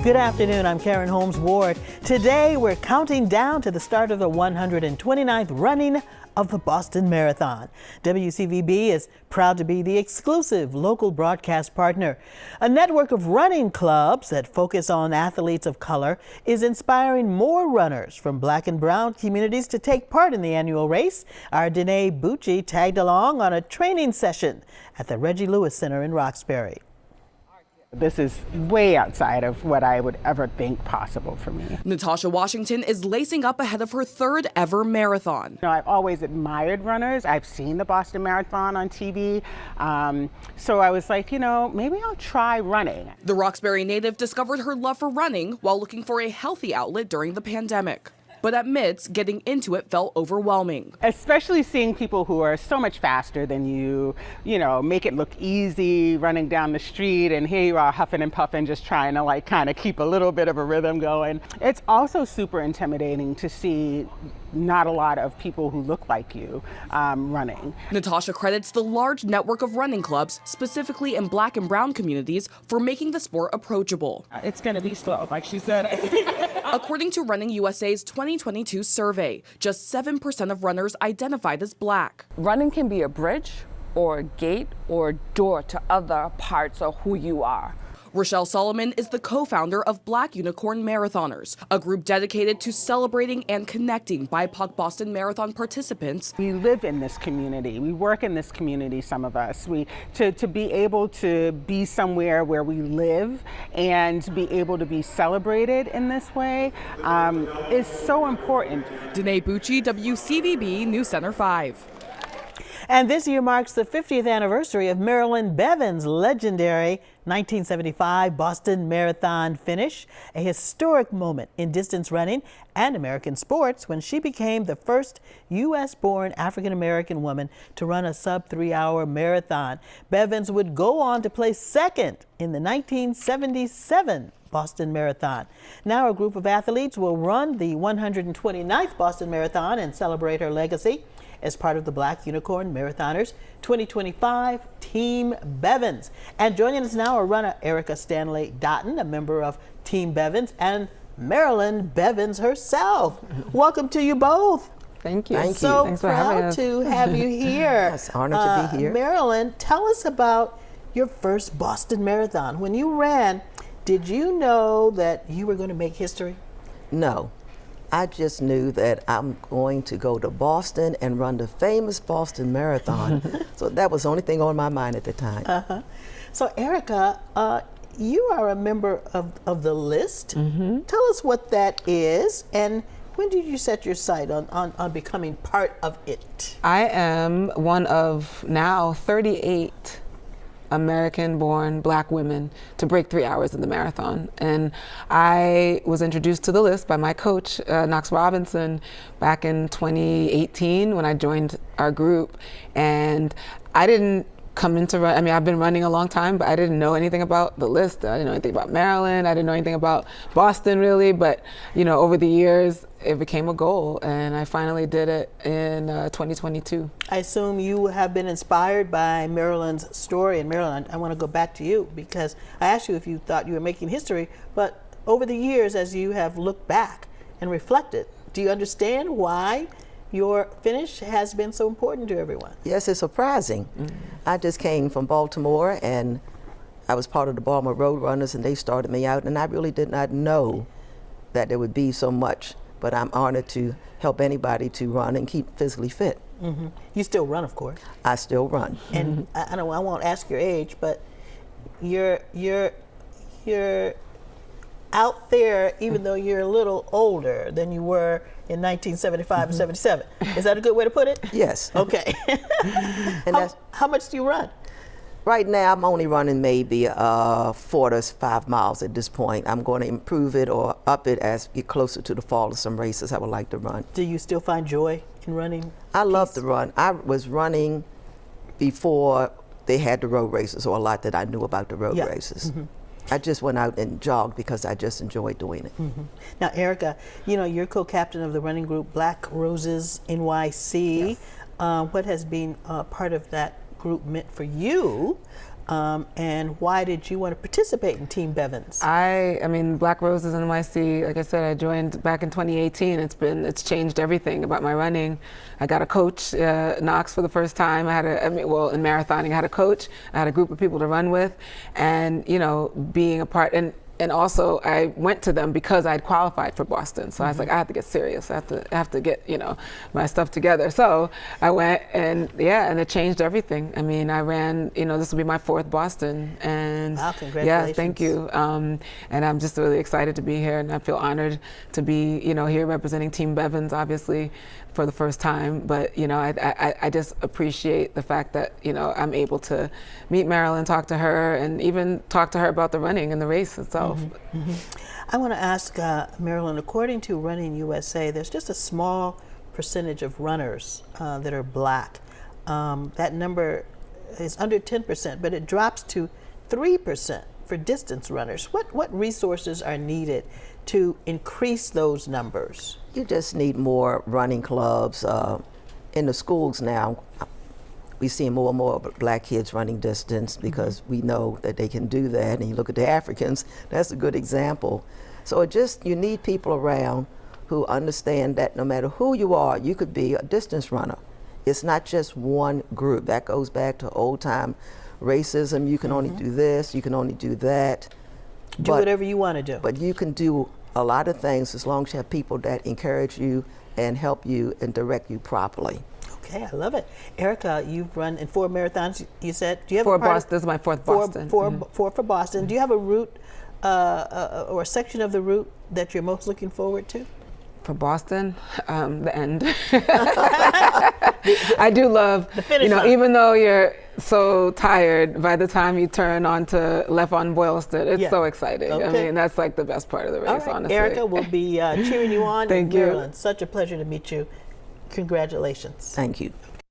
Good afternoon, I'm Karen Holmes Ward. Today we're counting down to the start of the 129th running of the Boston Marathon. WCVB is proud to be the exclusive local broadcast partner. A network of running clubs that focus on athletes of color is inspiring more runners from Black and brown communities to take part in the annual race. Our Danae Bucci tagged along on a training session at the Reggie Lewis Center in Roxbury. This is way outside of what I would ever think possible for me. Natasha Washington is lacing up ahead of her third ever marathon. You know, I've always admired runners. I've seen the Boston Marathon on TV. So I was like, you know, maybe I'll try running. The Roxbury native discovered her love for running while looking for a healthy outlet during the pandemic, but admits getting into it felt overwhelming. Especially seeing people who are so much faster than you know, make it look easy running down the street, and here you are huffing and puffing, just trying to like kind of keep a little bit of a rhythm going. It's also super intimidating to see not a lot of people who look like you running. Natasha credits the large network of running clubs, specifically in Black and brown communities, for making the sport approachable. It's gonna be slow, like she said. According to Running USA's 2022 survey, just 7% of runners identified as Black. Running can be a bridge or a gate or a door to other parts of who you are. Rochelle Solomon is the co-founder of Black Unicorn Marathoners, a group dedicated to celebrating and connecting BIPOC Boston Marathon participants. We live in this community. We work in this community, some of us. To be able to be somewhere where we live and be able to be celebrated in this way is so important. Danae Bucci, WCVB News Center 5. And this year marks the 50th anniversary of Marilyn Bevin's legendary 1975 Boston Marathon finish, a historic moment in distance running and American sports when she became the first U.S.-born African-American woman to run a sub-3-hour marathon. Bevins would go on to place second in the 1977 Boston Marathon. Now a group of athletes will run the 129th Boston Marathon and celebrate her legacy as part of the Black Unicorn Marathoners 2025 Team Bevins. And joining us now are runner Erica Stanley Dotton, a member of Team Bevins, and Marilyn Bevins herself. Welcome to you both. Thank you. Thank you. So proud to have you here. It's an honor to be here. Marilyn, tell us about your first Boston Marathon. When you ran, did you know that you were going to make history? No. I just knew that I'm going to go to Boston and run the famous Boston Marathon. So that was the only thing on my mind at the time. So Erica, you are a member of the list. Tell us what that is, and when did you set your sight on becoming part of it? I am one of now 38 American-born Black women to break 3 hours in the marathon. And I was introduced to the list by my coach, Knox Robinson, back in 2018 when I joined our group. And I didn't come into run. I mean, I've been running a long time, but I didn't know anything about the list. I didn't know anything about Maryland. I didn't know anything about Boston, really. But, you know, over the years, it became a goal, and I finally did it in 2022. I assume you have been inspired by Marilyn's story. And Marilyn, I want to go back to you because I asked you if you thought you were making history, but over the years, as you have looked back and reflected, do you understand why your finish has been so important to everyone? Yes, it's surprising. I just came from Baltimore, and I was part of the Baltimore Road Runners, and they started me out, and I really did not know that there would be so much. But I'm honored to help anybody to run and keep physically fit. You still run, of course. I still run. And I won't ask your age, but you're out there, even though you're a little older than you were in 1975 and 77. Is that a good way to put it? Yes. Okay. And how much do you run? Right now, I'm only running maybe 4 to 5 miles at this point. I'm going to improve it or up it as we get closer to the fall of some races I would like to run. Do you still find joy in running? I love to run. I was running before they had the road races, or a lot that I knew about the road races. I just went out and jogged because I just enjoyed doing it. Now, Erica, you know, you're co-captain of the running group Black Roses NYC. What has been part of that group meant for you And why did you want to participate in Team Bevins? I mean, Black Roses NYC, like I said, I joined back in 2018. It's changed everything about my running. I got a coach, Knox, for the first time. In marathoning, I had a coach. I had a group of people to run with, and being a part. And also, I went to them because I had qualified for Boston. So I was like, I have to get serious. I have to get my stuff together. So I went, and it changed everything. I mean, I ran. This will be my 4th Boston, and wow, congratulations. yeah, thank you. And I'm just really excited to be here, and I feel honored to be here representing Team Bevins, obviously, for the first time. But I just appreciate the fact that I'm able to meet Marilyn, talk to her, and even talk to her about the running and the race itself. I want to ask Marilyn, according to Running USA, there's just a small percentage of runners that are Black. That number is under 10%, but it drops to 3% for distance runners. What resources are needed to increase those numbers? You just need more running clubs. In the schools now, we see more and more Black kids running distance because we know that they can do that. And you look at the Africans, that's a good example. So you need people around who understand that no matter who you are, you could be a distance runner. It's not just one group. That goes back to old time racism. You can only do this, you can only do that. Do whatever you want to do. But you can do a lot of things as long as you have people that encourage you and help you and direct you properly. Okay, I love it. Erica, you've run in 4 marathons, you said. Do you have 4 a part Boston. This is my 4th Boston. 4 for Boston. Do you have a route or a section of the route that you're most looking forward to? For Boston, the end. I do love, the finish line. Even though you're so tired, by the time you turn onto left on Boylston, it's so exciting. Okay. I mean, that's like the best part of the race, All right. honestly. Erica will be cheering you on. Thank you. Marilyn, such a pleasure to meet you. Congratulations. Thank you.